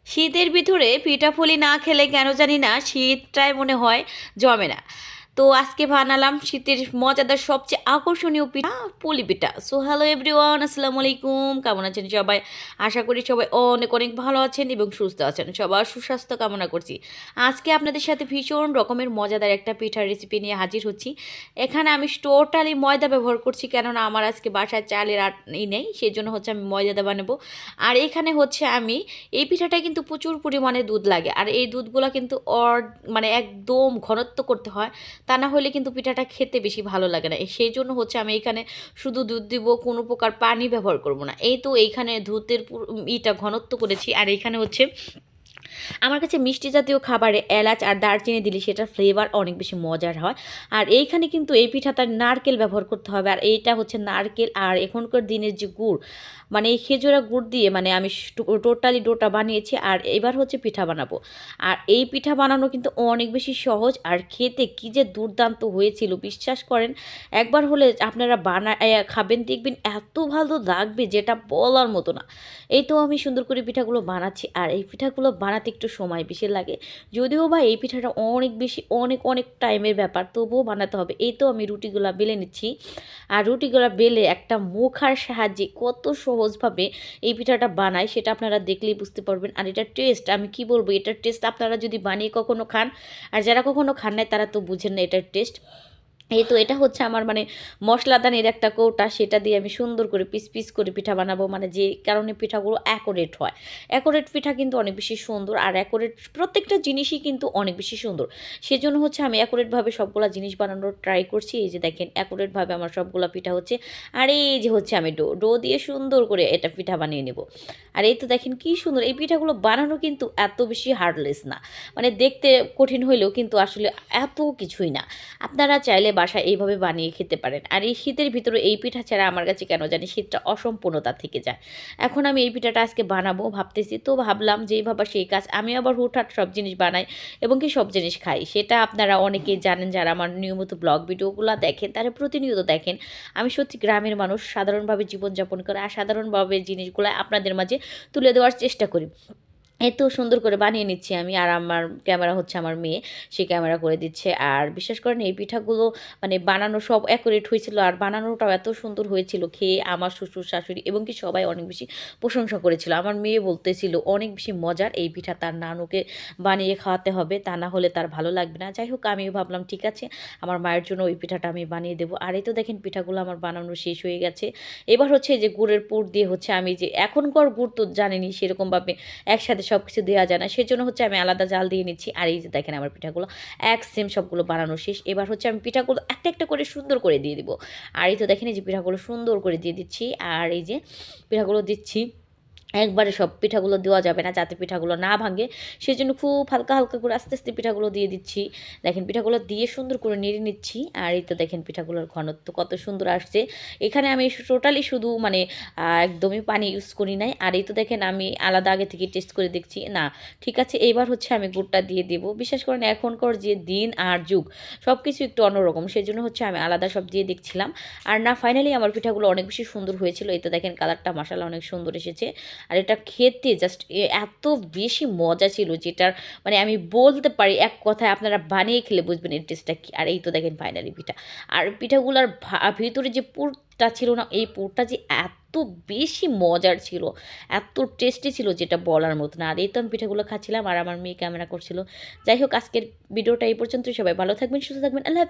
শীতের ভিতরে পিঠাপুলি না খেলে কেন জানি না শীতটাই মনে হয় জমে না। তো আজকে বানালাম শীতের মজাদার সবচেয়ে আকর্ষণীয় পিঠা, পুলি পিঠা। সো হ্যালো এভরিওয়ান, আসসালামু আলাইকুম। কেমন আছেন সবাই? আশা করি সবাই অনেক অনেক ভালো আছেন এবং সুস্থ আছেন। সবার সুস্বাস্থ্য কামনা করছি। আজকে আপনাদের সাথে ভীষণ রকমের মজাদার একটা পিঠার রেসিপি নিয়ে হাজির হচ্ছি। এখানে আমি টোটালি ময়দা ব্যবহার করছি, কেননা আমার আজকে বাসায় চালের নেই, সেই জন্য হচ্ছে আমি ময়দাটা বানাবো। আর এখানে হচ্ছে আমি এই পিঠাটা কিন্তু প্রচুর পরিমাণে দুধ লাগে, আর এই দুধগুলো কিন্তু মানে একদম ঘনত্ব করতে হয়, তা না হলে কিন্তু পিঠাটা খেতে বেশি ভালো লাগে না। সেই জন্য হচ্ছে আমি এখানে শুধু দুধ দিব, কোনো প্রকার পানি ব্যবহার করব না। এই তো এইখানে দুধের ইটা ঘনত্ব করেছি। আর এইখানে হচ্ছে আমার কাছে মিষ্টি জাতীয় খাবারে এলাচ আর দারচিনি দিলে সেটার ফ্লেভার অনেক বেশি মজার হয়। আর এইখানে কিন্তু এই পিঠাটা নারকেল ব্যবহার করতে হবে, আর এইটা হচ্ছে নারকেল আর এখনকার দিনের যে গুড়, মানে এই খেজুরা গুড় দিয়ে মানে আমি টোটালি ডোটা বানিয়েছি। আর এবার হচ্ছে পিঠা বানাবো। আর এই পিঠা বানানো কিন্তু অনেক বেশি সহজ, আর খেতে কী যে দুর্দান্ত হয়েছিল বিশ্বাস করেন। একবার হলে আপনারা খাবেন, দেখবেন এত ভালো লাগবে যেটা বলার মতো না। এই তো আমি সুন্দর করে পিঠাগুলো বানাচ্ছি, আর এই পিঠাগুলো বানাতে একটু সময় বেশি লাগে, যদিও বা এই পিঠাটা অনেক বেশি অনেক অনেক টাইমের ব্যাপার, তবুও বানাতে হবে। এই তো আমি রুটিগুলো বেলে নিচ্ছি, আর রুটিগুলো বেলে একটা মুখার সাহায্যে কত সহজভাবে এই পিঠাটা বানাই সেটা আপনারা দেখলেই বুঝতে পারবেন। আর এটার টেস্ট আমি কি বলবো, এটার টেস্ট আপনারা যদি বানিয়ে কখনো খান, আর যারা কখনো খান নাই তারা তো বুঝেন না এটার টেস্ট। এই তো এটা হচ্ছে আমার মানে মশলাদানির একটা কৌটা, সেটা দিয়ে আমি সুন্দর করে পিস পিস করে পিঠা বানাবো, মানে যে কারণে পিঠাগুলো অ্যাকোরেট হয়। অ্যাকোরেট পিঠা কিন্তু অনেক বেশি সুন্দর, আর অ্যাকোরেট প্রত্যেকটা জিনিসই কিন্তু অনেক বেশি সুন্দর। সেজন্য হচ্ছে আমি অ্যাকোরেটভাবে সবগুলা জিনিস বানানোর ট্রাই করছি। এই যে দেখেন অ্যাকোরেটভাবে আমার সবগুলা পিঠা হচ্ছে। আর এই যে হচ্ছে আমি ডো দিয়ে সুন্দর করে এটা পিঠা বানিয়ে নেব। আর এই তো দেখেন কি সুন্দর, এই পিঠাগুলো বানানো কিন্তু এত বেশি হার্ডলেস না, মানে দেখতে কঠিন হইলেও কিন্তু আসলে এত কিছুই না। আপনারা চাইলে বাসায় এইভাবে বানিয়ে খেতে পারেন। আর এই শীতের ভিতরে এই পিঠা ছাড়া আমার কাছে কেন জানি শীতটা অসম্পূর্ণতা থেকে যায়। এখন আমি এই পিঠাটা আজকে বানাবো ভাবতেছি, তো ভাবলাম যেই ভাবা সেই কাজ। আমি আবার হুটহাট সব জিনিস বানাই এবং কি সব জিনিস খাই, সেটা আপনারা অনেকেই জানেন যারা আমার নিয়মিত ব্লগ ভিডিওগুলো দেখেন, তারা প্রতিনিয়ত দেখেন। আমি সত্যি গ্রামের মানুষ, সাধারণভাবে জীবনযাপন করে, আর সাধারণভাবে জিনিসগুলো আপনাদের মাঝে তুলে দেওয়ার চেষ্টা করি। এত সুন্দর করে বানিয়ে নিচ্ছি আমি, আর আমার ক্যামেরা হচ্ছে আমার মেয়ে, সে ক্যামেরা করে দিচ্ছে। আর বিশ্বাস করেন এই পিঠাগুলো মানে বানানো সব অ্যাকুরেট হয়েছিল, আর বানানোটাও এত সুন্দর হয়েছিল, খেয়ে আমার শ্বশুর শাশুড়ি এবং কি সবাই অনেক বেশি প্রশংসা করেছিল। আমার মেয়ে বলতেছিল অনেক বেশি মজার এই পিঠা, তার নানুকে বানিয়ে খাওয়াতে হবে, তা না হলে তার ভালো লাগবে না। যাই হোক, আমিও ভাবলাম ঠিক আছে, আমার মায়ের জন্য ওই পিঠাটা আমি বানিয়ে দেবো। আর এই তো দেখেন পিঠাগুলো আমার বানানো শেষ হয়ে গেছে। এবার হচ্ছে এই যে গুড়ের পুর দিয়ে হচ্ছে আমি যে এখনকার গুড় তো জানেনি সেরকমভাবে একসাথে সব কিছু দেওয়া যায় না, সেজন্য হচ্ছে আমি আলাদা জাল দিয়ে নিচ্ছি। আর এই যে দেখেন আমার পিঠাগুলো এক সেম সবগুলো বানানো শেষ। এবার হচ্ছে আমি পিঠাগুলো একটা একটা করে সুন্দর করে দিয়ে দিব। আর এই তো দেখেন এই যে পিঠাগুলো সুন্দর করে দিয়ে দিচ্ছি, আর এই যে পিঠাগুলো দিচ্ছি। একবারে সব পিঠাগুলো দেওয়া যাবে না, যাতে পিঠাগুলো না ভাঙে, সেই জন্য খুব হালকা হালকা করে আস্তে আস্তে পিঠাগুলো দিয়ে দিচ্ছি। দেখেন পিঠাগুলো দিয়ে সুন্দর করে নেড়ে নিচ্ছি। আর এই তো দেখেন পিঠাগুলোর ঘনত্ব কত সুন্দর আসছে। এখানে আমি টোটালি শুধু মানে একদমই পানি ইউজ করি নাই। আর এই তো দেখেন আমি আলাদা আগে থেকে টেস্ট করে দেখছি, না ঠিক আছে। এইবার হচ্ছে আমি গুড়টা দিয়ে দেবো। বিশ্বাস করেন এখনকার যে দিন আর যুগ, সব কিছু একটু অন্যরকম, সেই জন্য হচ্ছে আমি আলাদা সব দিয়ে দেখছিলাম। আর না, ফাইনালি আমার পিঠাগুলো অনেক বেশি সুন্দর হয়েছিল। এই তো দেখেন কালারটা মাসাল্লাহ অনেক সুন্দর এসেছে। আর এটা খেতে জাস্ট এত বেশি মজা ছিল, যেটার মানে আমি বলতে পারি এক কথায়, আপনারা বানিয়ে খেলে বুঝবেন এর টেস্টটা কী। আর এই তো দেখেন ফাইনালি পিঠা, আর পিঠাগুলোর ভিতরে যে পুরটা ছিল না, এই পুরটা যে এত বেশি মজার ছিল, এত টেস্টি ছিল যেটা বলার মতো না। আর এই তো আমি পিঠাগুলো খাচ্ছিলাম, আর আমার মেয়ে ক্যামেরা করছিল। যাই হোক, আজকের ভিডিওটা এই পর্যন্তই। সবাই ভালো থাকবেন, সুস্থ থাকবেন, আল্লাহ হাফেজ।